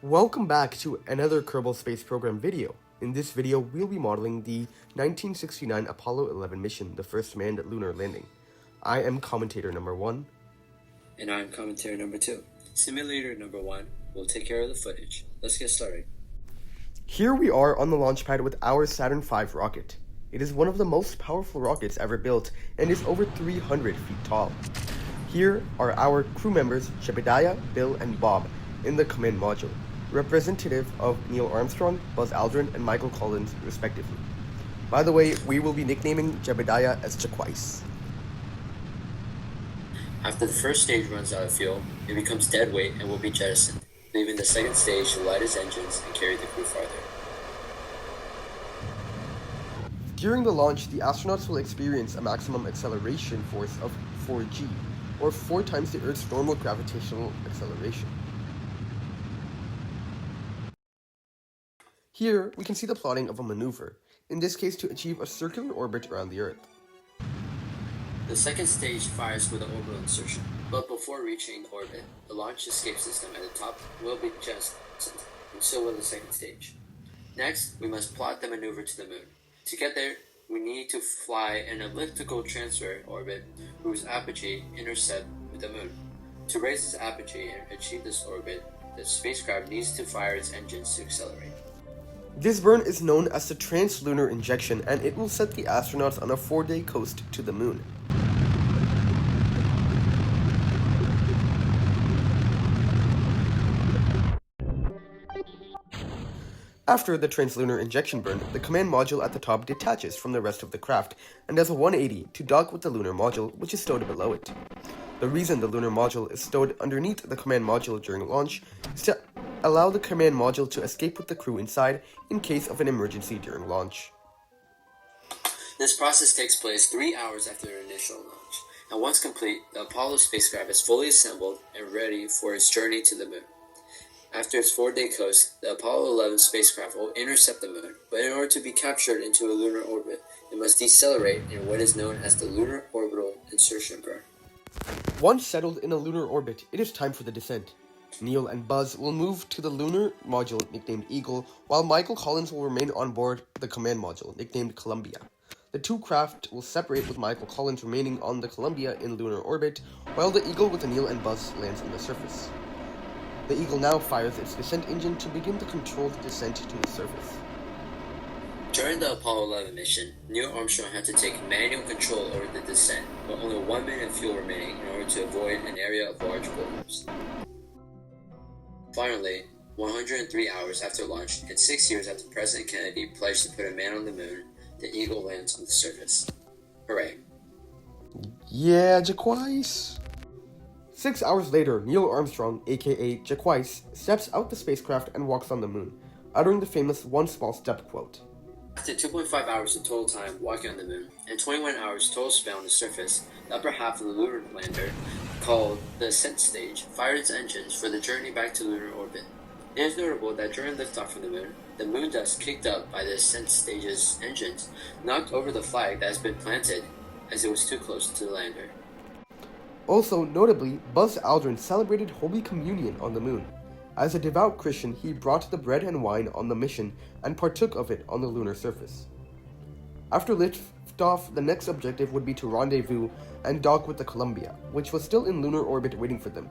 Welcome back to another Kerbal Space Program video. In this video, we'll be modeling the 1969 Apollo 11 mission, the first manned lunar landing. I am commentator number 1. And I'm commentator number 2. Simulator number 1 will take care of the footage. Let's get started. Here we are on the launch pad with our Saturn V rocket. It is one of the most powerful rockets ever built and is over 300 feet tall. Here are our crew members Jebediah, Bill, and Bob in the command module, representative of Neil Armstrong, Buzz Aldrin, and Michael Collins, respectively. By the way, we will be nicknaming Jebediah as Jaquais. After the first stage runs out of fuel, it becomes dead weight and will be jettisoned, leaving the second stage to light its engines and carry the crew farther. During the launch, the astronauts will experience a maximum acceleration force of 4g, or 4 times the Earth's normal gravitational acceleration. Here, we can see the plotting of a maneuver, in this case to achieve a circular orbit around the Earth. The second stage fires with an orbital insertion, but before reaching orbit, the launch escape system at the top will be jettisoned, and so will the second stage. Next, we must plot the maneuver to the moon. To get there, we need to fly an elliptical transfer orbit whose apogee intercepts with the moon. To raise its apogee and achieve this orbit, the spacecraft needs to fire its engines to accelerate. This burn is known as the translunar injection, and it will set the astronauts on a 4-day coast to the moon. After the translunar injection burn, the command module at the top detaches from the rest of the craft and does a 180 to dock with the lunar module, which is stowed below it. The reason the lunar module is stowed underneath the command module during launch is to allow the command module to escape with the crew inside in case of an emergency during launch. This process takes place 3 hours after the initial launch, and once complete, the Apollo spacecraft is fully assembled and ready for its journey to the moon. After its 4-day coast, the Apollo 11 spacecraft will intercept the moon, but in order to be captured into a lunar orbit, it must decelerate in what is known as the lunar orbital insertion burn. Once settled in a lunar orbit, it is time for the descent. Neil and Buzz will move to the lunar module nicknamed Eagle, while Michael Collins will remain on board the command module nicknamed Columbia. The two craft will separate with Michael Collins remaining on the Columbia in lunar orbit, while the Eagle with Neil and Buzz lands on the surface. The Eagle now fires its descent engine to begin the controlled descent to the surface. During the Apollo 11 mission, Neil Armstrong had to take manual control over the descent, with only 1 minute of fuel remaining in order to avoid an area of large boulders. Finally, 103 hours after launch and 6 years after President Kennedy pledged to put a man on the moon, the Eagle lands on the surface. Hooray. Yeah, Jaquais. 6 hours later, Neil Armstrong, aka Jaquais, steps out the spacecraft and walks on the moon, uttering the famous one small step quote. After 2.5 hours of total time walking on the moon, and 21 hours total spent on the surface, the upper half of the lunar lander, called the ascent stage, fired its engines for the journey back to lunar orbit. It is notable that during liftoff from the moon dust kicked up by the ascent stage's engines knocked over the flag that has been planted as it was too close to the lander. Also, notably, Buzz Aldrin celebrated Holy Communion on the moon. As a devout Christian, he brought the bread and wine on the mission and partook of it on the lunar surface. After liftoff, the next objective would be to rendezvous and dock with the Columbia, which was still in lunar orbit waiting for them.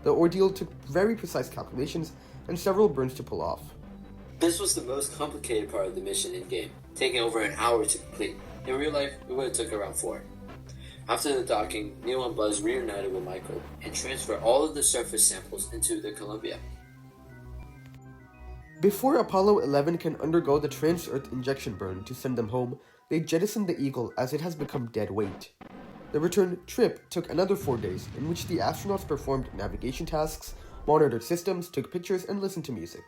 The ordeal took very precise calculations and several burns to pull off. This was the most complicated part of the mission in-game, taking over an hour to complete. In real life, it would have took around 4. After the docking, Neil and Buzz reunited with Michael and transferred all of the surface samples into the Columbia. Before Apollo 11 can undergo the trans-Earth injection burn to send them home, they jettisoned the Eagle as it has become dead weight. The return trip took another 4 days, in which the astronauts performed navigation tasks, monitored systems, took pictures, and listened to music.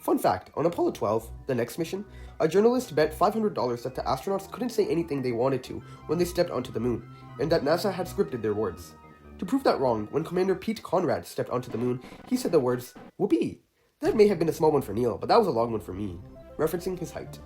Fun fact, on Apollo 12, the next mission, a journalist bet $500 that the astronauts couldn't say anything they wanted to when they stepped onto the moon, and that NASA had scripted their words. To prove that wrong, when Commander Pete Conrad stepped onto the moon, he said the words, "Whoopee." That may have been a small one for Neil, but that was a long one for me, referencing his height.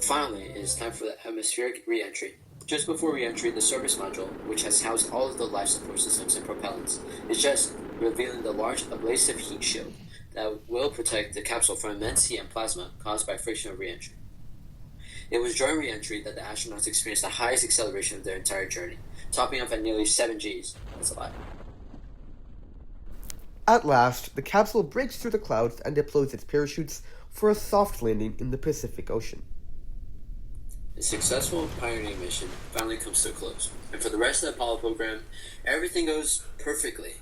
Finally, it is time for the atmospheric re-entry. Just before re-entry, the service module, which has housed all of the life support systems and propellants, is just revealing the large abrasive heat shield that will protect the capsule from immense heat and plasma caused by frictional re-entry. It was during re-entry that the astronauts experienced the highest acceleration of their entire journey, topping off at nearly 7 Gs. That's a lot. At last, the capsule breaks through the clouds and deploys its parachutes for a soft landing in the Pacific Ocean. The successful Pioneer mission finally comes to a close, and for the rest of the Apollo program, everything goes perfectly.